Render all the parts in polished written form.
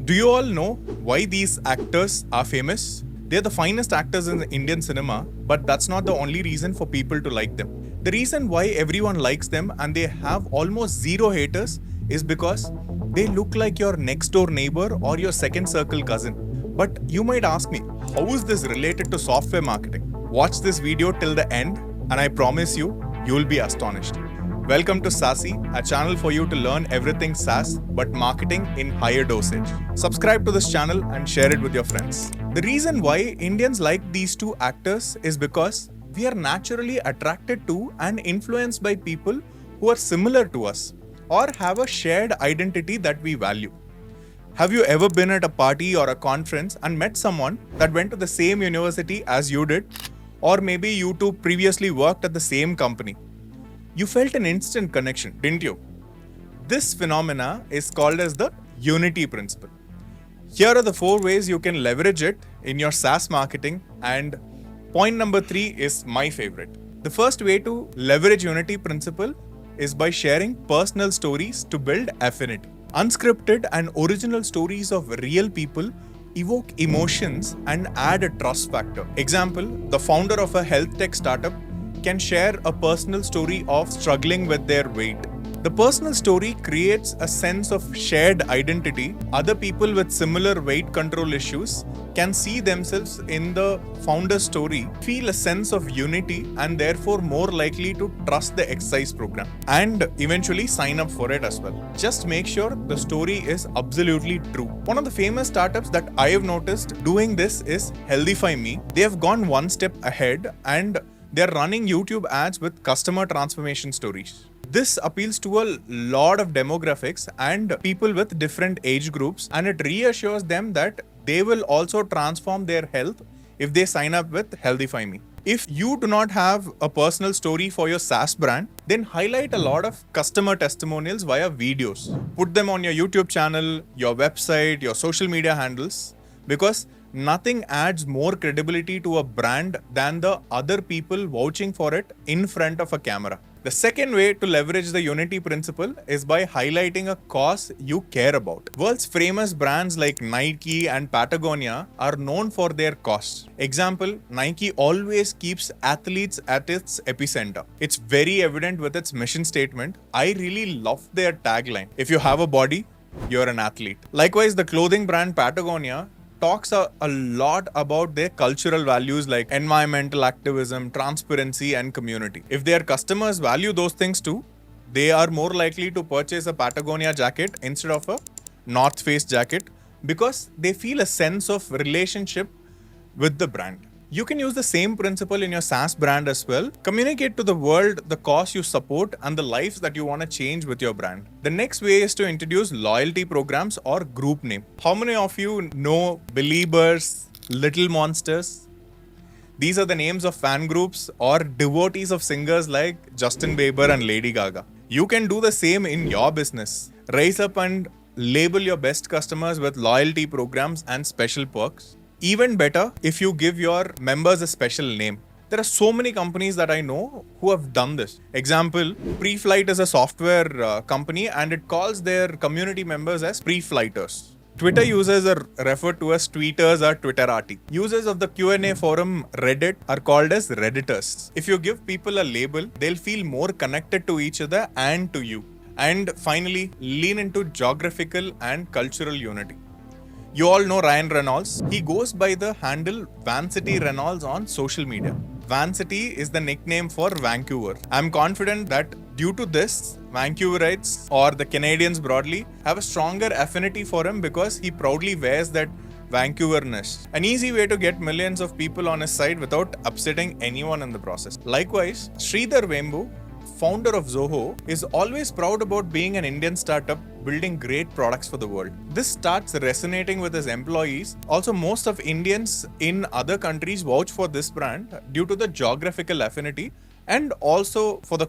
Do you all know why these actors are famous? They're the finest actors in Indian cinema, but that's not the only reason for people to like them. The reason why everyone likes them and they have almost zero haters is because they look like your next door neighbor or your second circle cousin. But you might ask me, how is this related to software marketing? Watch this video till the end and I promise you'll be astonished. Welcome to SaaSi, a channel for you to learn everything SaaS but marketing in higher dosage. Subscribe to this channel and share it with your friends. The reason why Indians like these two actors is because we are naturally attracted to and influenced by people who are similar to us or have a shared identity that we value. Have you ever been at a party or a conference and met someone that went to the same university as you did? Or maybe you two previously worked at the same company. You felt an instant connection, didn't you? This phenomena is called as the unity principle. Here are the 4 ways you can leverage it in your SaaS marketing, and point number 3 is my favorite. The first way to leverage unity principle is by sharing personal stories to build affinity. Unscripted and original stories of real people evoke emotions and add a trust factor. Example, the founder of a health tech startup can share a personal story of struggling with their weight. The personal story creates a sense of shared identity. Other people with similar weight control issues can see themselves in the founder's story, feel a sense of unity, and therefore more likely to trust the exercise program and eventually sign up for it as well. Just make sure the story is absolutely true. One of the famous startups that I have noticed doing this is HealthifyMe. They have gone one step ahead and they're running YouTube ads with customer transformation stories. This appeals to a lot of demographics and people with different age groups, and it reassures them that they will also transform their health if they sign up with HealthifyMe. If you do not have a personal story for your SaaS brand, then highlight a lot of customer testimonials via videos. Put them on your YouTube channel, your website, your social media handles, because nothing adds more credibility to a brand than the other people vouching for it in front of a camera. The second way to leverage the unity principle is by highlighting a cause you care about. World's famous brands like Nike and Patagonia are known for their cause. Example, Nike always keeps athletes at its epicenter. It's very evident with its mission statement. I really love their tagline. If you have a body, you're an athlete. Likewise, the clothing brand Patagonia talks a lot about their cultural values like environmental activism, transparency, and community. If their customers value those things too, they are more likely to purchase a Patagonia jacket instead of a North Face jacket because they feel a sense of relationship with the brand. You can use the same principle in your SaaS brand as well. Communicate to the world the cause you support and the lives that you want to change with your brand. The next way is to introduce loyalty programs or group name. How many of you know Beliebers, Little Monsters? These are the names of fan groups or devotees of singers like Justin Bieber and Lady Gaga. You can do the same in your business. Rise up and label your best customers with loyalty programs and special perks. Even better if you give your members a special name. There are so many companies that I know who have done this. Example, Preflight is a software company and it calls their community members as Preflighters. Twitter users are referred to as tweeters or Twitterati. Users of the Q&A forum Reddit are called as Redditors. If you give people a label, they'll feel more connected to each other and to you. And finally, lean into geographical and cultural unity. You all know Ryan Reynolds. He goes by the handle Vancity Reynolds on social media. Vancity is the nickname for Vancouver. I'm confident that due to this, Vancouverites or the Canadians broadly have a stronger affinity for him because he proudly wears that Vancouverness. An easy way to get millions of people on his side without upsetting anyone in the process. Likewise, Sridhar Vembu, founder of Zoho, is always proud about being an Indian startup building great products for the world. This starts resonating with his employees. Also, most of Indians in other countries vouch for this brand due to the geographical affinity and also for the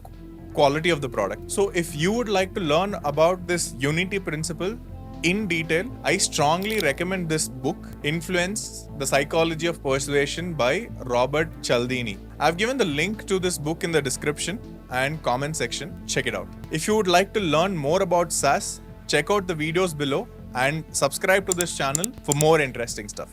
quality of the product. So if you would like to learn about this unity principle in detail, I strongly recommend this book, Influence, The Psychology of Persuasion by Robert Cialdini. I've given the link to this book in the description and comment section. Check it out. If you would like to learn more about SaaS, check out the videos below and subscribe to this channel for more interesting stuff.